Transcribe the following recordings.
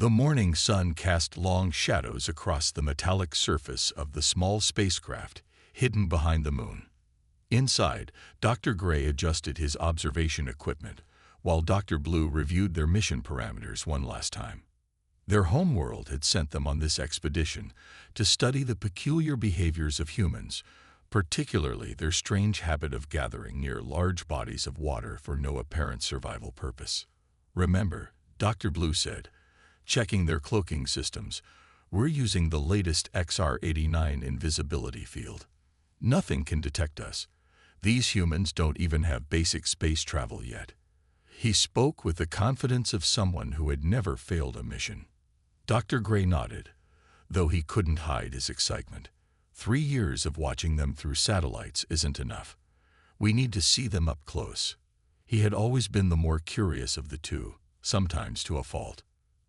The morning sun cast long shadows across the metallic surface of the small spacecraft, hidden behind the moon. Inside, Dr. Gray adjusted his observation equipment, while Dr. Blue reviewed their mission parameters one last time. Their homeworld had sent them on this expedition to study the peculiar behaviors of humans, particularly their strange habit of gathering near large bodies of water for no apparent survival purpose. "Remember," Dr. Blue said, checking their cloaking systems, "we're using the latest XR-89 invisibility field. Nothing can detect us. These humans don't even have basic space travel yet." He spoke with the confidence of someone who had never failed a mission. Dr. Gray nodded, though he couldn't hide his excitement. 3 years of watching them through satellites isn't enough. We need to see them up close. He had always been the more curious of the two, sometimes to a fault.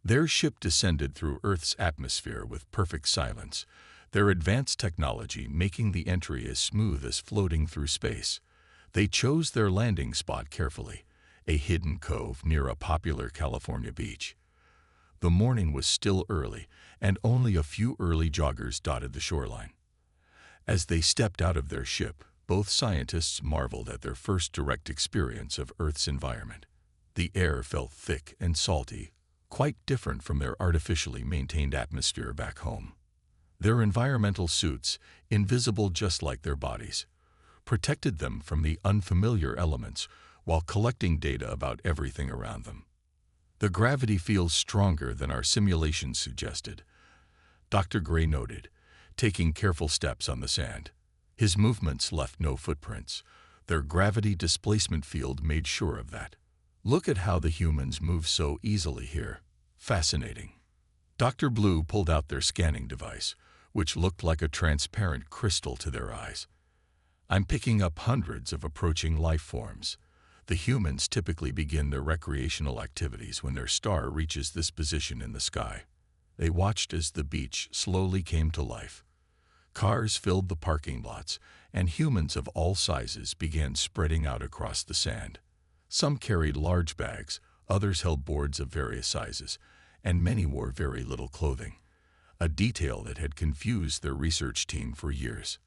Their ship descended through Earth's atmosphere with perfect silence, their advanced technology making the entry as smooth as floating through space. They chose their landing spot carefully, a hidden cove near a popular California beach. The morning was still early, and only a few early joggers dotted the shoreline. As they stepped out of their ship, both scientists marveled at their first direct experience of Earth's environment. The air felt thick and salty, quite different from their artificially maintained atmosphere back home. Their environmental suits, invisible just like their bodies, protected them from the unfamiliar elements while collecting data about everything around them. "The gravity feels stronger than our simulations suggested," Dr. Gray noted, taking careful steps on the sand. His movements left no footprints. Their gravity displacement field made sure of that. "Look at how the humans move so easily here. Fascinating." Dr. Blue pulled out their scanning device, which looked like a transparent crystal to their eyes. "I'm picking up hundreds of approaching life forms. The humans typically begin their recreational activities when their star reaches this position in the sky." They watched as the beach slowly came to life. Cars filled the parking lots, and humans of all sizes began spreading out across the sand. Some carried large bags, others held boards of various sizes, and many wore very little clothing, a detail that had confused their research team for years.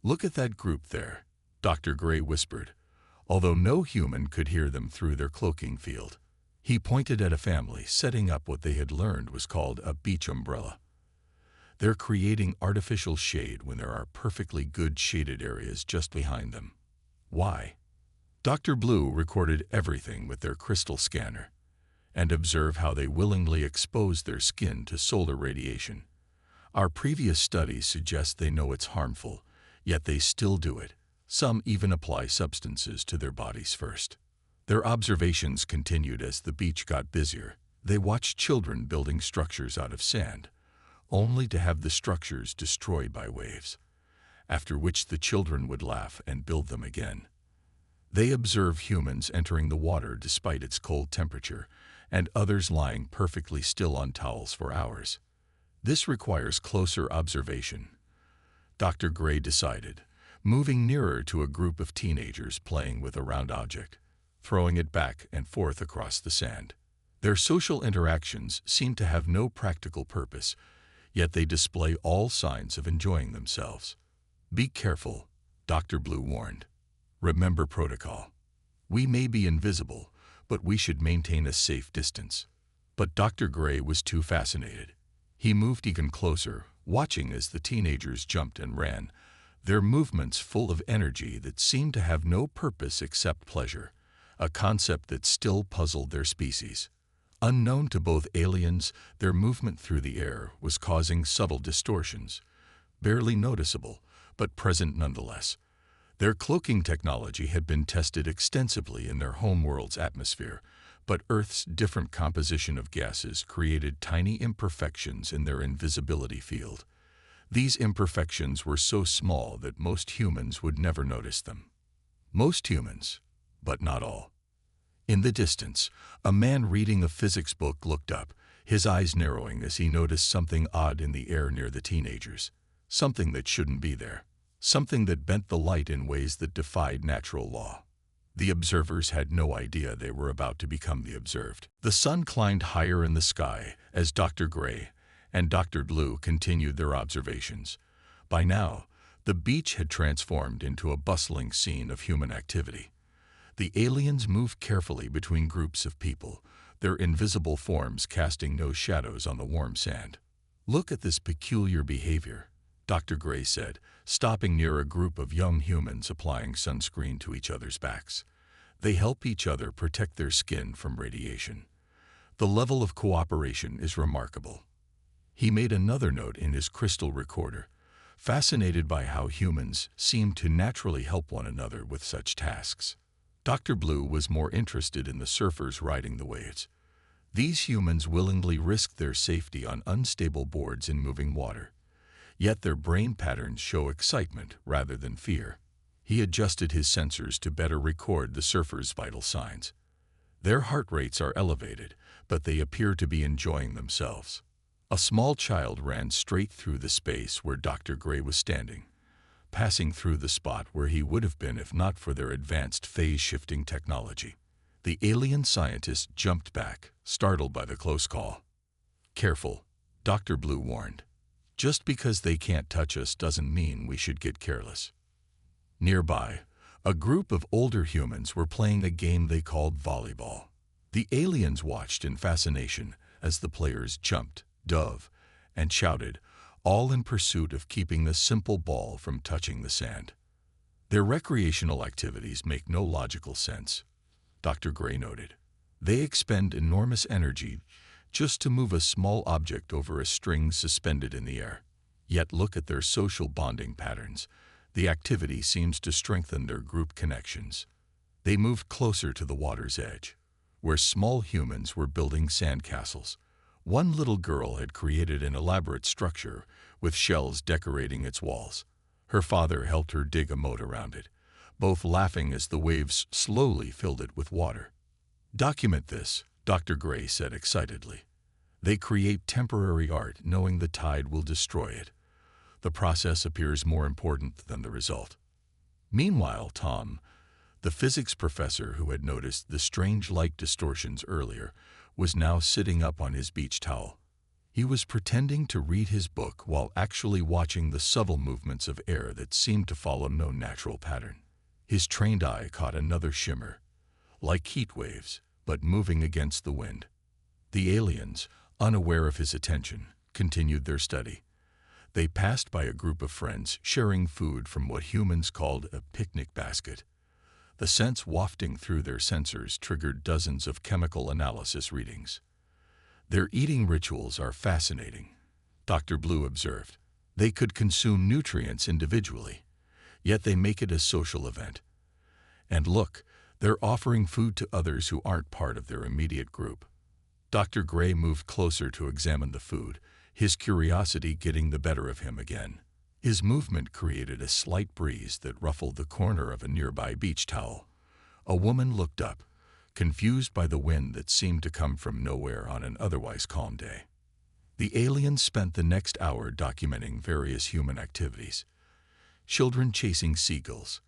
"Look at that group there," Dr. Gray whispered, although no human could hear them through their cloaking field. He pointed at a family setting up what they had learned was called a beach umbrella. "They're creating artificial shade when there are perfectly good shaded areas just behind them. Why?" Dr. Blue recorded everything with their crystal scanner, and observed how they willingly exposed their skin to solar radiation. "Our previous studies suggest they know it's harmful, yet they still do it. Some even apply substances to their bodies first." Their observations continued as the beach got busier. They watched children building structures out of sand, only to have the structures destroyed by waves, after which the children would laugh and build them again. They observed humans entering the water despite its cold temperature, and others lying perfectly still on towels for hours. "This requires closer observation," Dr. Gray decided, moving nearer to a group of teenagers playing with a round object, throwing it back and forth across the sand. Their social interactions seem to have no practical purpose, yet they display all signs of enjoying themselves. "Be careful," Dr. Blue warned. "Remember protocol. We may be invisible, but we should maintain a safe distance." But Dr. Gray was too fascinated. He moved even closer, watching as the teenagers jumped and ran, their movements full of energy that seemed to have no purpose except pleasure, a concept that still puzzled their species. Unknown to both aliens, their movement through the air was causing subtle distortions, barely noticeable, but present nonetheless. Their cloaking technology had been tested extensively in their homeworld's atmosphere, but Earth's different composition of gases created tiny imperfections in their invisibility field. These imperfections were so small that most humans would never notice them. Most humans, but not all. In the distance, a man reading a physics book looked up, his eyes narrowing as he noticed something odd in the air near the teenagers. Something that shouldn't be there. Something that bent the light in ways that defied natural law. The observers had no idea they were about to become the observed. The sun climbed higher in the sky as Dr. Gray and Dr. Blue continued their observations. By now, the beach had transformed into a bustling scene of human activity. The aliens moved carefully between groups of people, their invisible forms casting no shadows on the warm sand. "Look at this peculiar behavior," Dr. Gray said, stopping near a group of young humans applying sunscreen to each other's backs. They help each other protect their skin from radiation. The level of cooperation is remarkable. He made another note in his crystal recorder, fascinated by how humans seem to naturally help one another with such tasks. Dr. Blue was more interested in the surfers riding the waves. These humans willingly risked their safety on unstable boards in moving water. Yet their brain patterns show excitement rather than fear. He adjusted his sensors to better record the surfers' vital signs. Their heart rates are elevated, but they appear to be enjoying themselves. A small child ran straight through the space where Dr. Gray was standing, passing through the spot where he would have been if not for their advanced phase-shifting technology. The alien scientist jumped back, startled by the close call. "Careful," Dr. Blue warned. "Just because they can't touch us doesn't mean we should get careless." Nearby, a group of older humans were playing a game they called volleyball. The aliens watched in fascination as the players jumped, dove, and shouted, all in pursuit of keeping the simple ball from touching the sand. "Their recreational activities make no logical sense," Dr. Gray noted. "They expend enormous energy just to move a small object over a string suspended in the air. Yet look at their social bonding patterns. The activity seems to strengthen their group connections." They moved closer to the water's edge, where small humans were building sandcastles. One little girl had created an elaborate structure with shells decorating its walls. Her father helped her dig a moat around it, both laughing as the waves slowly filled it with water. "Document this," Dr. Gray said excitedly. "They create temporary art knowing the tide will destroy it. The process appears more important than the result." Meanwhile, Tom, the physics professor who had noticed the strange light distortions earlier, was now sitting up on his beach towel. He was pretending to read his book while actually watching the subtle movements of air that seemed to follow no natural pattern. His trained eye caught another shimmer, like heat waves, but moving against the wind. The aliens, unaware of his attention, continued their study. They passed by a group of friends sharing food from what humans called a picnic basket. The scents wafting through their sensors triggered dozens of chemical analysis readings. "Their eating rituals are fascinating," Dr. Blue observed. "They could consume nutrients individually, yet they make it a social event. And look, they're offering food to others who aren't part of their immediate group." Dr. Gray moved closer to examine the food, his curiosity getting the better of him again. His movement created a slight breeze that ruffled the corner of a nearby beach towel. A woman looked up, confused by the wind that seemed to come from nowhere on an otherwise calm day. The aliens spent the next hour documenting various human activities. Children chasing seagulls,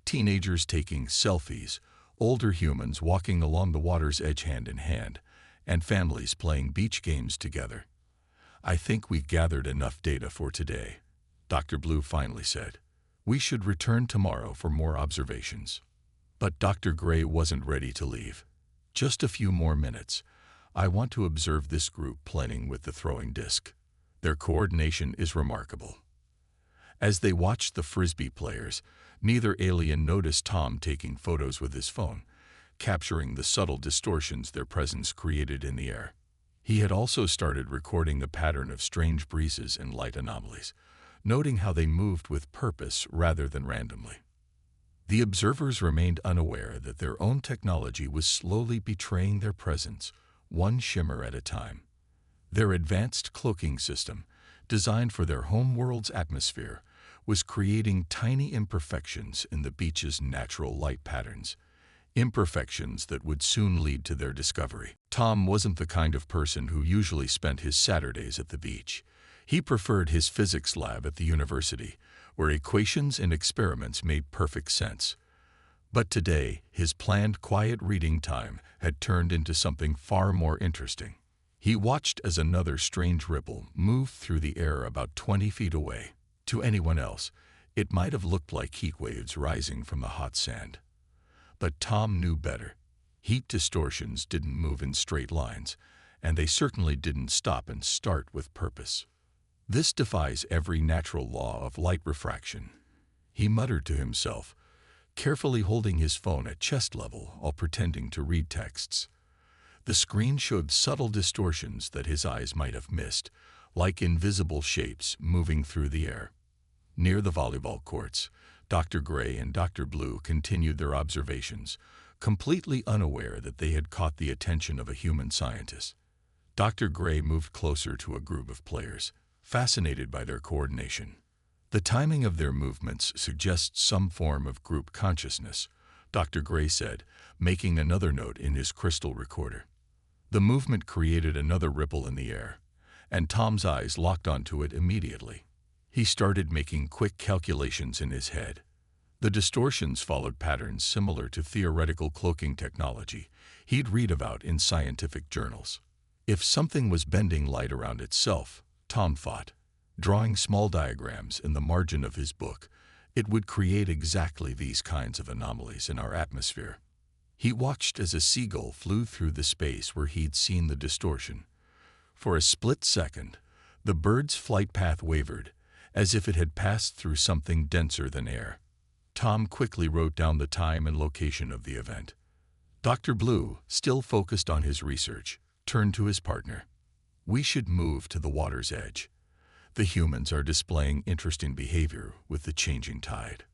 teenagers taking selfies, older humans walking along the water's edge hand in hand, and families playing beach games together. "I think we've gathered enough data for today," Dr. Blue finally said. "We should return tomorrow for more observations." But Dr. Gray wasn't ready to leave. "Just a few more minutes. I want to observe this group playing with the throwing disc. Their coordination is remarkable." As they watched the frisbee players, neither alien noticed Tom taking photos with his phone, capturing the subtle distortions their presence created in the air. He had also started recording the pattern of strange breezes and light anomalies, noting how they moved with purpose rather than randomly. The observers remained unaware that their own technology was slowly betraying their presence, one shimmer at a time. Their advanced cloaking system, designed for their home world's atmosphere, was creating tiny imperfections in the beach's natural light patterns, imperfections that would soon lead to their discovery. Tom wasn't the kind of person who usually spent his Saturdays at the beach. He preferred his physics lab at the university, where equations and experiments made perfect sense. But today, his planned quiet reading time had turned into something far more interesting. He watched as another strange ripple moved through the air about 20 feet away. To anyone else, it might have looked like heat waves rising from the hot sand. But Tom knew better. Heat distortions didn't move in straight lines, and they certainly didn't stop and start with purpose. This defies every natural law of light refraction. He muttered to himself, carefully holding his phone at chest level while pretending to read texts. The screen showed subtle distortions that his eyes might have missed, like invisible shapes moving through the air. Near the volleyball courts, Dr. Gray and Dr. Blue continued their observations, completely unaware that they had caught the attention of a human scientist. Dr. Gray moved closer to a group of players, fascinated by their coordination. The timing of their movements suggests some form of group consciousness, Dr. Gray said, making another note in his crystal recorder. The movement created another ripple in the air, and Tom's eyes locked onto it immediately. He started making quick calculations in his head. The distortions followed patterns similar to theoretical cloaking technology he'd read about in scientific journals. If something was bending light around itself, Tom thought, drawing small diagrams in the margin of his book, it would create exactly these kinds of anomalies in our atmosphere. He watched as a seagull flew through the space where he'd seen the distortion. For a split second, the bird's flight path wavered, as if it had passed through something denser than air. Tom quickly wrote down the time and location of the event. Dr. Blue, still focused on his research, turned to his partner. "We should move to the water's edge. The humans are displaying interesting behavior with the changing tide."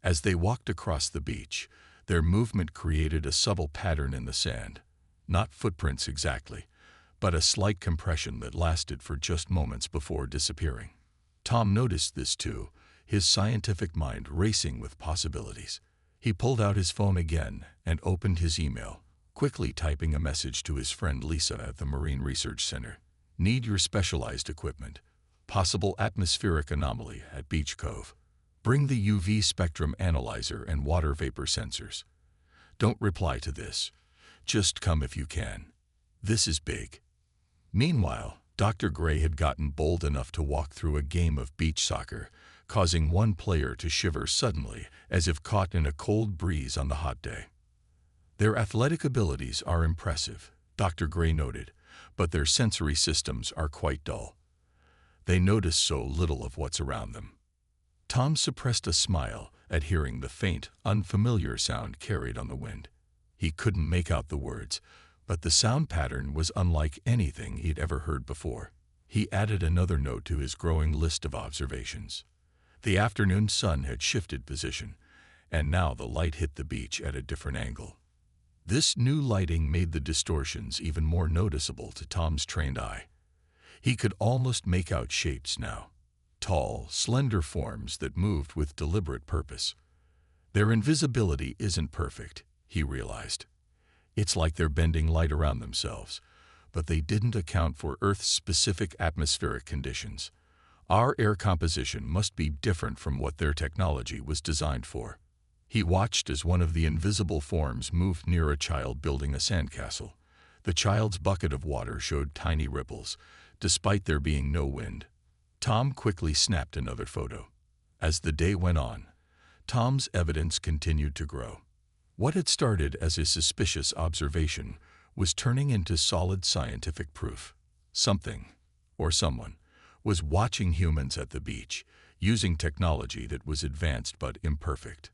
As they walked across the beach, their movement created a subtle pattern in the sand. Not footprints exactly, but a slight compression that lasted for just moments before disappearing. Tom noticed this too, his scientific mind racing with possibilities. He pulled out his phone again and opened his email, quickly typing a message to his friend Lisa at the Marine Research Center. "Need your specialized equipment. Possible atmospheric anomaly at Beach Cove. Bring the UV spectrum analyzer and water vapor sensors. Don't reply to this. Just come if you can. This is big." Meanwhile, Dr. Gray had gotten bold enough to walk through a game of beach soccer, causing one player to shiver suddenly as if caught in a cold breeze on the hot day. "Their athletic abilities are impressive," Dr. Gray noted, "but their sensory systems are quite dull. They notice so little of what's around them." Tom suppressed a smile at hearing the faint, unfamiliar sound carried on the wind. He couldn't make out the words, but the sound pattern was unlike anything he'd ever heard before. He added another note to his growing list of observations. The afternoon sun had shifted position, and now the light hit the beach at a different angle. This new lighting made the distortions even more noticeable to Tom's trained eye. He could almost make out shapes now. Tall, slender forms that moved with deliberate purpose. Their invisibility isn't perfect, he realized. It's like they're bending light around themselves, but they didn't account for Earth's specific atmospheric conditions. Our air composition must be different from what their technology was designed for. He watched as one of the invisible forms moved near a child building a sandcastle. The child's bucket of water showed tiny ripples, despite there being no wind. Tom quickly snapped another photo. As the day went on, Tom's evidence continued to grow. What had started as a suspicious observation was turning into solid scientific proof. Something, or someone, was watching humans at the beach, using technology that was advanced but imperfect.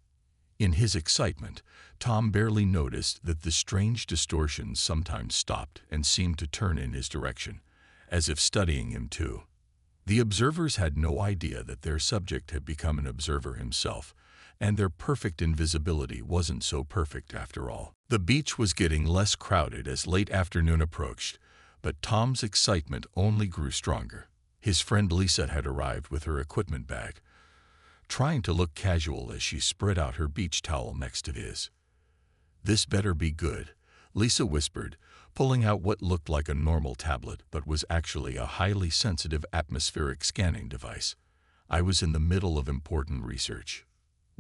In his excitement, Tom barely noticed that the strange distortions sometimes stopped and seemed to turn in his direction, as if studying him too. The observers had no idea that their subject had become an observer himself, and their perfect invisibility wasn't so perfect after all. The beach was getting less crowded as late afternoon approached, but Tom's excitement only grew stronger. His friend Lisa had arrived with her equipment bag, trying to look casual as she spread out her beach towel next to his. "This better be good," Lisa whispered, pulling out what looked like a normal tablet but was actually a highly sensitive atmospheric scanning device. "I was in the middle of important research."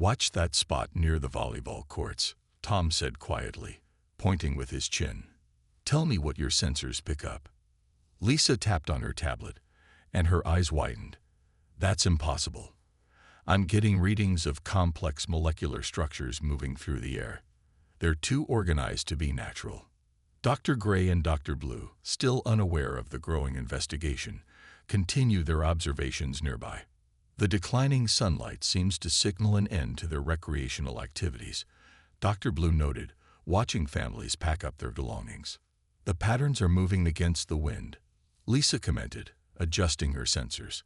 "Watch that spot near the volleyball courts," Tom said quietly, pointing with his chin. "Tell me what your sensors pick up." Lisa tapped on her tablet, and her eyes widened. "That's impossible. I'm getting readings of complex molecular structures moving through the air. They're too organized to be natural." Dr. Gray and Dr. Blue, still unaware of the growing investigation, continue their observations nearby. The declining sunlight seems to signal an end to their recreational activities, Dr. Blue noted, watching families pack up their belongings. "The patterns are moving against the wind," Lisa commented, adjusting her sensors.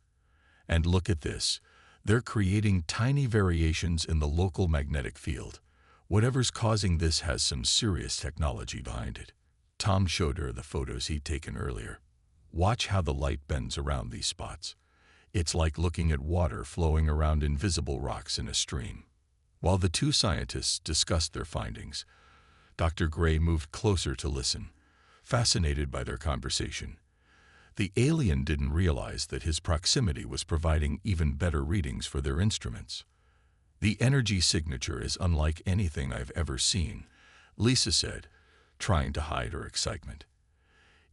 "And look at this. They're creating tiny variations in the local magnetic field. Whatever's causing this has some serious technology behind it." Tom showed her the photos he'd taken earlier. "Watch how the light bends around these spots. It's like looking at water flowing around invisible rocks in a stream." While the two scientists discussed their findings, Dr. Gray moved closer to listen, fascinated by their conversation. The alien didn't realize that his proximity was providing even better readings for their instruments. "The energy signature is unlike anything I've ever seen," Lisa said, trying to hide her excitement.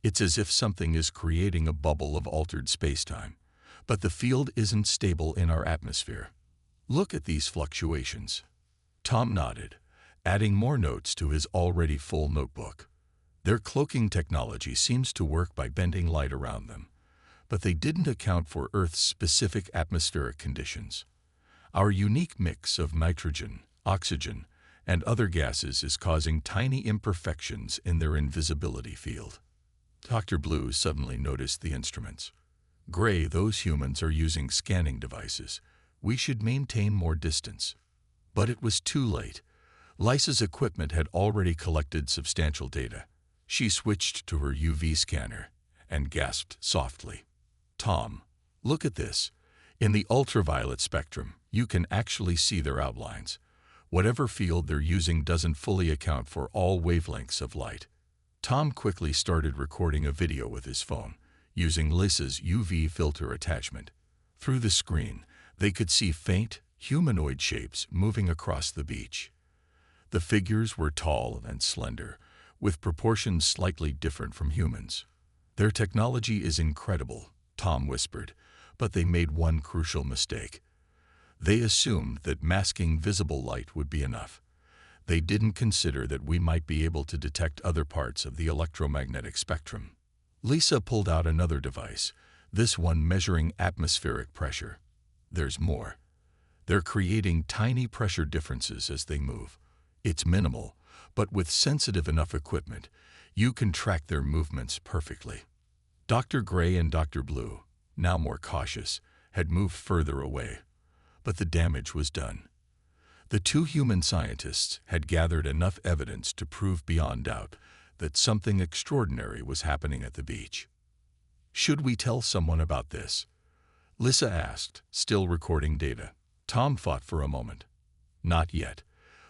"It's as if something is creating a bubble of altered spacetime, but the field isn't stable in our atmosphere. Look at these fluctuations." Tom nodded, adding more notes to his already full notebook. "Their cloaking technology seems to work by bending light around them, but they didn't account for Earth's specific atmospheric conditions. Our unique mix of nitrogen, oxygen, and other gases is causing tiny imperfections in their invisibility field." Dr. Blue suddenly noticed the instruments. "Gray, those humans are using scanning devices. We should maintain more distance." But it was too late. Lisa's equipment had already collected substantial data. She switched to her UV scanner and gasped softly. "Tom, look at this. In the ultraviolet spectrum, you can actually see their outlines. Whatever field they're using doesn't fully account for all wavelengths of light." Tom quickly started recording a video with his phone, using Lisa's UV filter attachment. Through the screen, they could see faint, humanoid shapes moving across the beach. The figures were tall and slender, with proportions slightly different from humans. "Their technology is incredible," Tom whispered, "but they made one crucial mistake. They assumed that masking visible light would be enough. They didn't consider that we might be able to detect other parts of the electromagnetic spectrum." Lisa pulled out another device, this one measuring atmospheric pressure. "There's more. They're creating tiny pressure differences as they move. It's minimal, but with sensitive enough equipment, you can track their movements perfectly." Dr. Gray and Dr. Blue, now more cautious, had moved further away, but the damage was done. The two human scientists had gathered enough evidence to prove beyond doubt that something extraordinary was happening at the beach. "Should we tell someone about this?" Lisa asked, still recording data. Tom thought for a moment. "Not yet.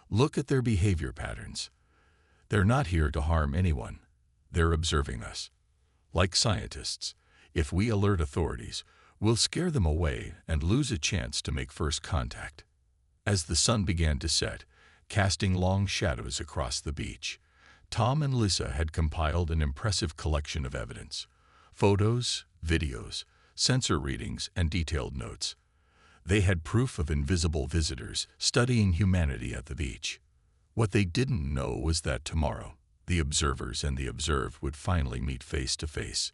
Look at their behavior patterns. They're not here to harm anyone. They're observing us. Like scientists, if we alert authorities, we'll scare them away and lose a chance to make first contact." As the sun began to set, casting long shadows across the beach, Tom and Lisa had compiled an impressive collection of evidence: photos, videos, sensor readings, and detailed notes. They had proof of invisible visitors studying humanity at the beach. What they didn't know was that tomorrow, the observers and the observed would finally meet face to face.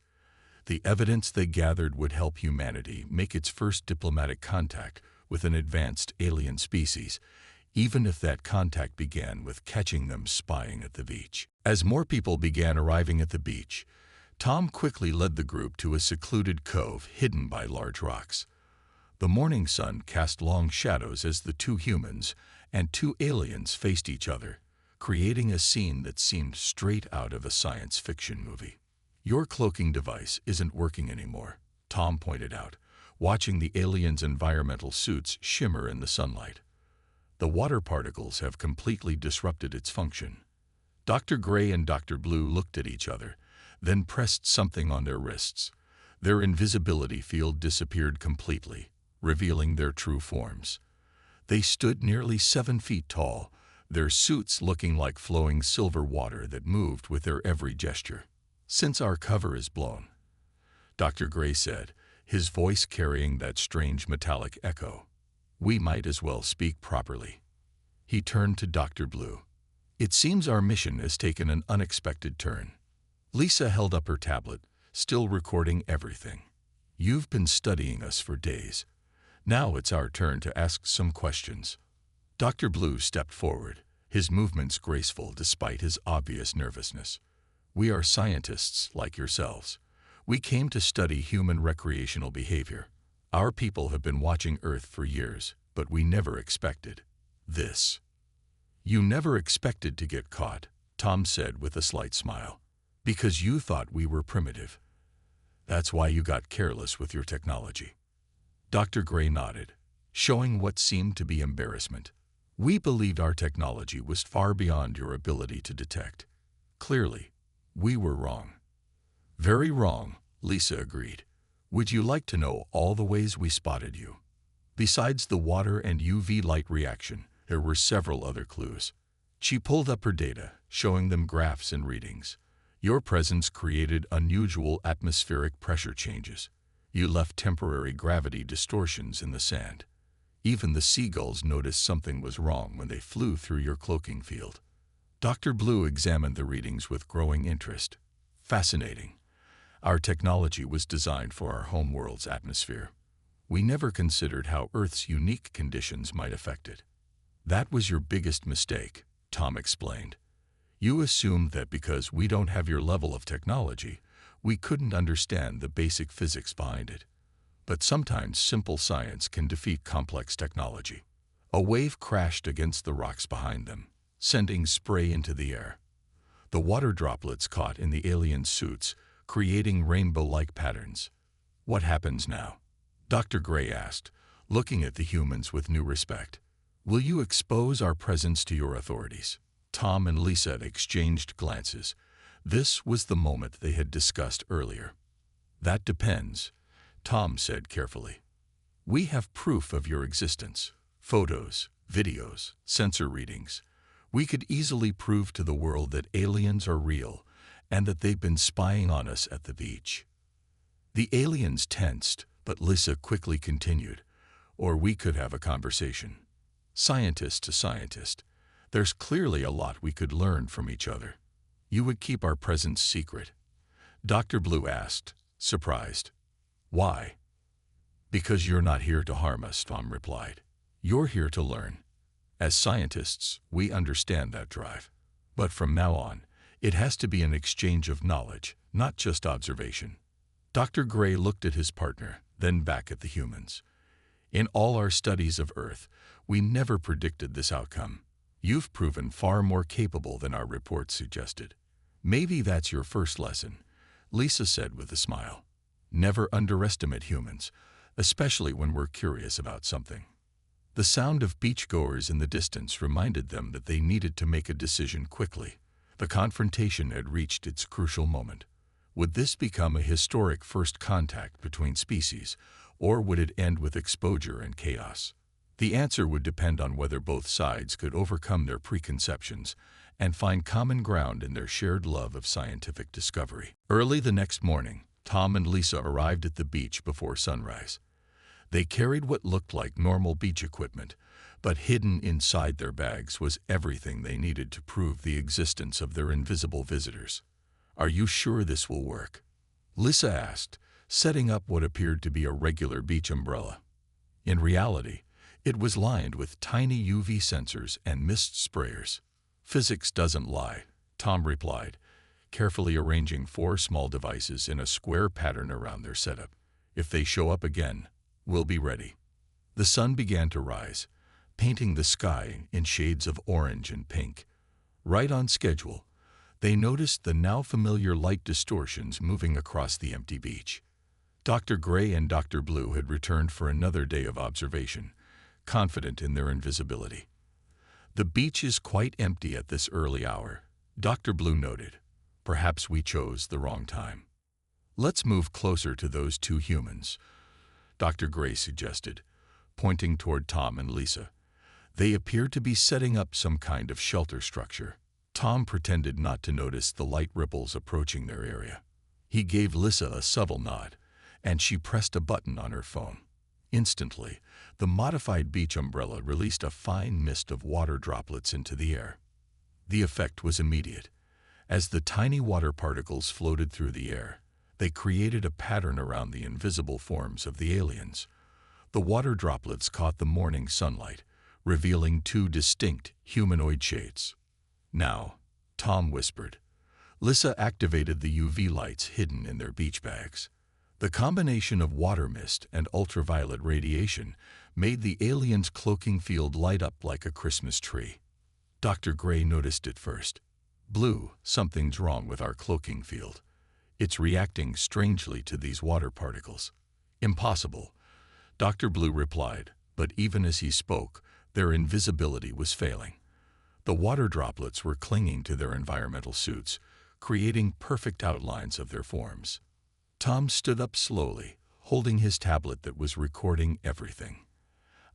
The evidence they gathered would help humanity make its first diplomatic contact with an advanced alien species, even if that contact began with catching them spying at the beach. As more people began arriving at the beach, Tom quickly led the group to a secluded cove hidden by large rocks. The morning sun cast long shadows as the two humans and two aliens faced each other, creating a scene that seemed straight out of a science fiction movie. "Your cloaking device isn't working anymore," Tom pointed out, watching the aliens' environmental suits shimmer in the sunlight. "The water particles have completely disrupted its function." Dr. Gray and Dr. Blue looked at each other, then pressed something on their wrists. Their invisibility field disappeared completely, revealing their true forms. They stood nearly 7 feet tall, their suits looking like flowing silver water that moved with their every gesture. "Since our cover is blown," Dr. Gray said, his voice carrying that strange metallic echo, "we might as well speak properly." He turned to Dr. Blue. "It seems our mission has taken an unexpected turn." Lisa held up her tablet, still recording everything. "You've been studying us for days. Now it's our turn to ask some questions." Dr. Blue stepped forward, his movements graceful despite his obvious nervousness. "We are scientists like yourselves. We came to study human recreational behavior. Our people have been watching Earth for years, but we never expected this." "You never expected to get caught," Tom said with a slight smile, "because you thought we were primitive. That's why you got careless with your technology." Dr. Gray nodded, showing what seemed to be embarrassment. "We believed our technology was far beyond your ability to detect. Clearly, we were wrong." "Very wrong," Lisa agreed. "Would you like to know all the ways we spotted you?" Besides the water and UV light reaction, there were several other clues. She pulled up her data, showing them graphs and readings. "Your presence created unusual atmospheric pressure changes. You left temporary gravity distortions in the sand. Even the seagulls noticed something was wrong when they flew through your cloaking field." Dr. Blue examined the readings with growing interest. "Fascinating. Our technology was designed for our homeworld's atmosphere. We never considered how Earth's unique conditions might affect it." "That was your biggest mistake," Tom explained. "You assumed that because we don't have your level of technology, we couldn't understand the basic physics behind it. But sometimes simple science can defeat complex technology." A wave crashed against the rocks behind them, sending spray into the air. The water droplets caught in the alien suits, creating rainbow-like patterns. "What happens now?" Dr. Gray asked, looking at the humans with new respect. "Will you expose our presence to your authorities?" Tom and Lisa exchanged glances. This was the moment they had discussed earlier. "That depends," Tom said carefully. "We have proof of your existence. Photos, videos, sensor readings. We could easily prove to the world that aliens are real and that they've been spying on us at the beach." The aliens tensed, but Lisa quickly continued, "Or we could have a conversation. Scientist to scientist. There's clearly a lot we could learn from each other." "You would keep our presence secret?" Dr. Blue asked, surprised. "Why?" "Because you're not here to harm us," Tom replied. "You're here to learn. As scientists, we understand that drive. But from now on, it has to be an exchange of knowledge, not just observation." Dr. Gray looked at his partner, then back at the humans. "In all our studies of Earth, we never predicted this outcome. You've proven far more capable than our reports suggested. Maybe that's your first lesson," Lisa said with a smile. "Never underestimate humans, especially when we're curious about something." The sound of beachgoers in the distance reminded them that they needed to make a decision quickly. The confrontation had reached its crucial moment. Would this become a historic first contact between species, or would it end with exposure and chaos? The answer would depend on whether both sides could overcome their preconceptions and find common ground in their shared love of scientific discovery. Early the next morning, Tom and Lisa arrived at the beach before sunrise. They carried what looked like normal beach equipment, but hidden inside their bags was everything they needed to prove the existence of their invisible visitors. "Are you sure this will work?" Lisa asked, setting up what appeared to be a regular beach umbrella. In reality, it was lined with tiny UV sensors and mist sprayers. "Physics doesn't lie," Tom replied, carefully arranging 4 small devices in a square pattern around their setup. "If they show up again, we'll be ready." The sun began to rise, painting the sky in shades of orange and pink. Right on schedule, they noticed the now familiar light distortions moving across the empty beach. Dr. Gray and Dr. Blue had returned for another day of observation, confident in their invisibility. "The beach is quite empty at this early hour," Dr. Blue noted. "Perhaps we chose the wrong time." "Let's move closer to those 2 humans," Dr. Gray suggested, pointing toward Tom and Lisa. They appeared to be setting up some kind of shelter structure. Tom pretended not to notice the light ripples approaching their area. He gave Lisa a subtle nod, and she pressed a button on her phone. Instantly, the modified beach umbrella released a fine mist of water droplets into the air. The effect was immediate. As the tiny water particles floated through the air, they created a pattern around the invisible forms of the aliens. The water droplets caught the morning sunlight, revealing two distinct humanoid shades. "Now," Tom whispered. Lisa activated the UV lights hidden in their beach bags. The combination of water mist and ultraviolet radiation made the aliens' cloaking field light up like a Christmas tree. Dr. Gray noticed it first. "Blue, something's wrong with our cloaking field. It's reacting strangely to these water particles." "Impossible," Dr. Blue replied, but even as he spoke, their invisibility was failing. The water droplets were clinging to their environmental suits, creating perfect outlines of their forms. Tom stood up slowly, holding his tablet that was recording everything.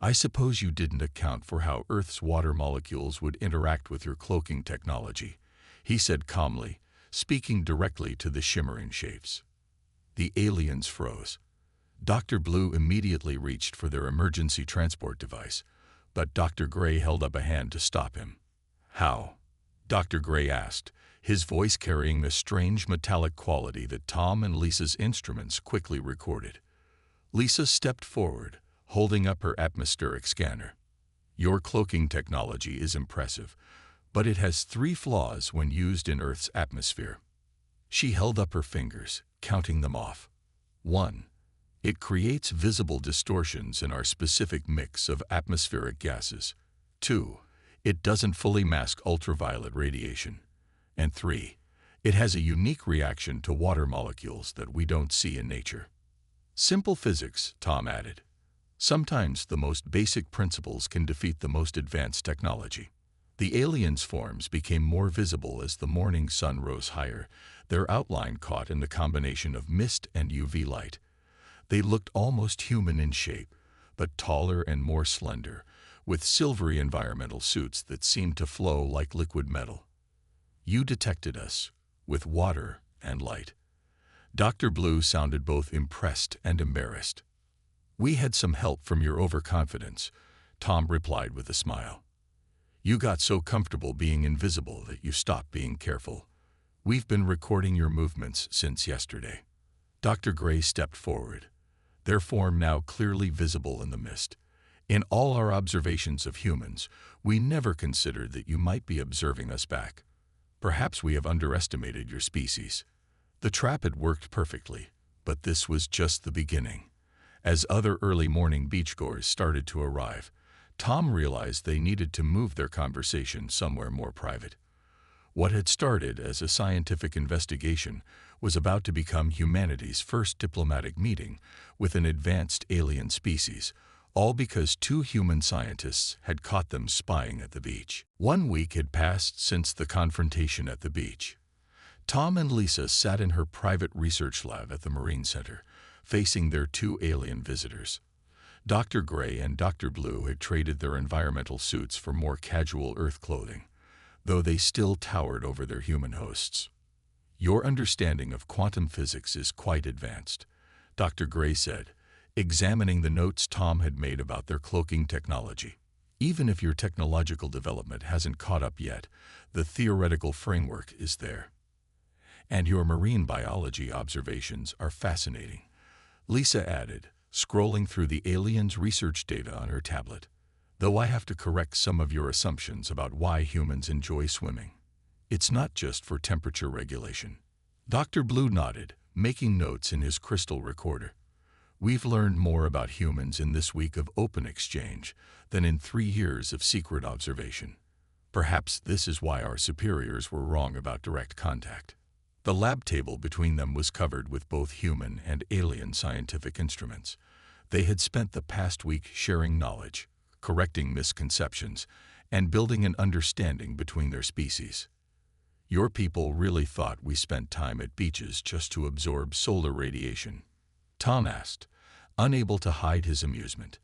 "I suppose you didn't account for how Earth's water molecules would interact with your cloaking technology," he said calmly, speaking directly to the shimmering shapes. The aliens froze. Dr. Blue immediately reached for their emergency transport device, but Dr. Gray held up a hand to stop him. "How?" Dr. Gray asked, his voice carrying the strange metallic quality that Tom and Lisa's instruments quickly recorded. Lisa stepped forward, holding up her atmospheric scanner. "Your cloaking technology is impressive, but it has 3 flaws when used in Earth's atmosphere." She held up her fingers, counting them off. 1. It creates visible distortions in our specific mix of atmospheric gases. 2. It doesn't fully mask ultraviolet radiation. And 3. It has a unique reaction to water molecules that we don't see in nature. "Simple physics," Tom added. "Sometimes the most basic principles can defeat the most advanced technology." The aliens' forms became more visible as the morning sun rose higher, their outline caught in the combination of mist and UV light. They looked almost human in shape, but taller and more slender, with silvery environmental suits that seemed to flow like liquid metal. "You detected us, with water and light." Dr. Blue sounded both impressed and embarrassed. "We had some help from your overconfidence," Tom replied with a smile. "You got so comfortable being invisible that you stopped being careful. We've been recording your movements since yesterday." Dr. Gray stepped forward, their form now clearly visible in the mist. "In all our observations of humans, we never considered that you might be observing us back. Perhaps we have underestimated your species." The trap had worked perfectly, but this was just the beginning. As other early morning beachgoers started to arrive, Tom realized they needed to move their conversation somewhere more private. What had started as a scientific investigation was about to become humanity's first diplomatic meeting with an advanced alien species, all because 2 human scientists had caught them spying at the beach. 1 week had passed since the confrontation at the beach. Tom and Lisa sat in her private research lab at the Marine Center, facing their 2 alien visitors. Dr. Gray and Dr. Blue had traded their environmental suits for more casual Earth clothing, though they still towered over their human hosts. "Your understanding of quantum physics is quite advanced," Dr. Gray said, examining the notes Tom had made about their cloaking technology. "Even if your technological development hasn't caught up yet, the theoretical framework is there. And your marine biology observations are fascinating," Lisa added, scrolling through the aliens' research data on her tablet. "Though I have to correct some of your assumptions about why humans enjoy swimming. It's not just for temperature regulation." Dr. Blue nodded, making notes in his crystal recorder. "We've learned more about humans in this week of open exchange than in 3 years of secret observation. Perhaps this is why our superiors were wrong about direct contact." The lab table between them was covered with both human and alien scientific instruments. They had spent the past week sharing knowledge, correcting misconceptions, and building an understanding between their species. "Your people really thought we spent time at beaches just to absorb solar radiation?" Tom asked, unable to hide his amusement.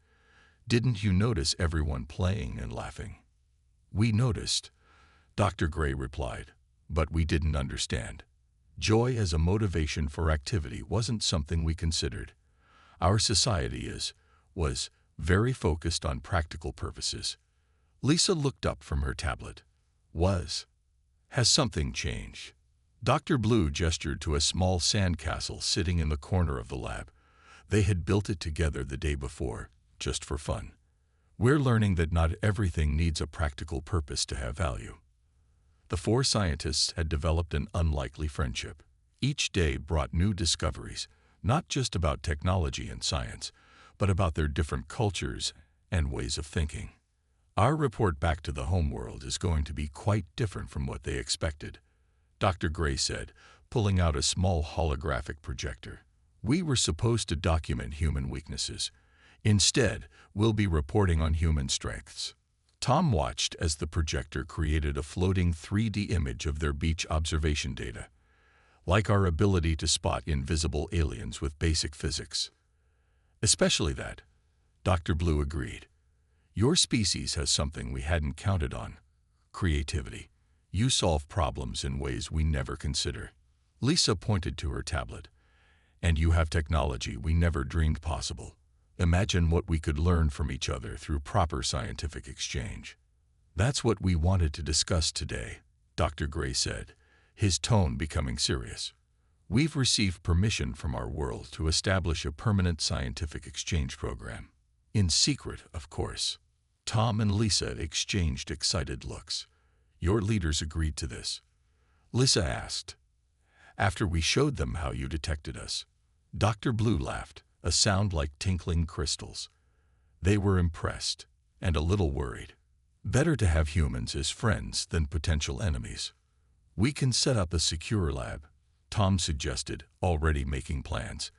Didn't you notice everyone playing and laughing? We noticed, Dr. Gray replied, but we didn't understand. Joy as a motivation for activity wasn't something we considered. Our society was very focused on practical purposes. Lisa looked up from her tablet. Has something changed? Dr. Blue gestured to a small sandcastle sitting in the corner of the lab. They had built it together the day before, just for fun. We're learning that not everything needs a practical purpose to have value. The four scientists had developed an unlikely friendship. Each day brought new discoveries, not just about technology and science, but about their different cultures and ways of thinking. Our report back to the homeworld is going to be quite different from what they expected, Dr. Gray said, pulling out a small holographic projector. We were supposed to document human weaknesses. Instead, we'll be reporting on human strengths. Tom watched as the projector created a floating 3D image of their beach observation data, like our ability to spot invisible aliens with basic physics. Especially that, Dr. Blue agreed. Your species has something we hadn't counted on: creativity. You solve problems in ways we never consider. Lisa pointed to her tablet. And you have technology we never dreamed possible. Imagine what we could learn from each other through proper scientific exchange. That's what we wanted to discuss today, Dr. Gray said, his tone becoming serious. We've received permission from our world to establish a permanent scientific exchange program. In secret, of course. Tom and Lisa exchanged excited looks. Your leaders agreed to this? Lisa asked. After we showed them how you detected us. Dr. Blue laughed, a sound like tinkling crystals. They were impressed and a little worried. Better to have humans as friends than potential enemies. We can set up a secure lab, Tom suggested, already making plans.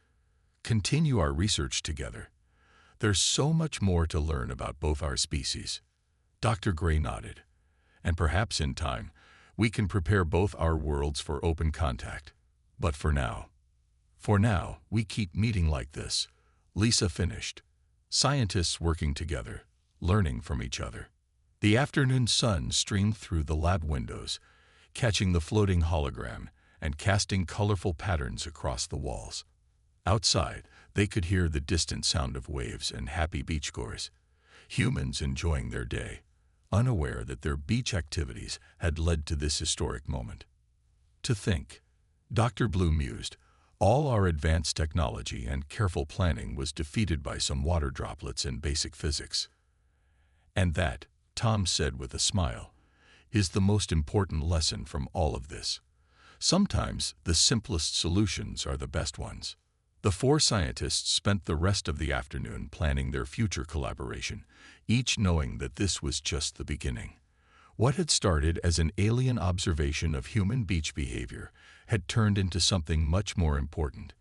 Continue our research together. There's so much more to learn about both our species. Dr. Gray nodded. And perhaps in time, we can prepare both our worlds for open contact. But for now, we keep meeting like this, Lisa finished. Scientists working together, learning from each other. The afternoon sun streamed through the lab windows, catching the floating hologram and casting colorful patterns across the walls. Outside, they could hear the distant sound of waves and happy beachgoers, humans enjoying their day, unaware that their beach activities had led to this historic moment. To think, Dr. Blue mused, all our advanced technology and careful planning was defeated by some water droplets in basic physics. And that, Tom said with a smile, is the most important lesson from all of this. Sometimes the simplest solutions are the best ones. The four scientists spent the rest of the afternoon planning their future collaboration, each knowing that this was just the beginning. What had started as an alien observation of human beach behavior had turned into something much more important: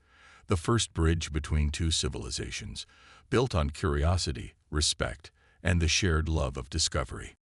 the first bridge between two civilizations, built on curiosity, respect, and the shared love of discovery.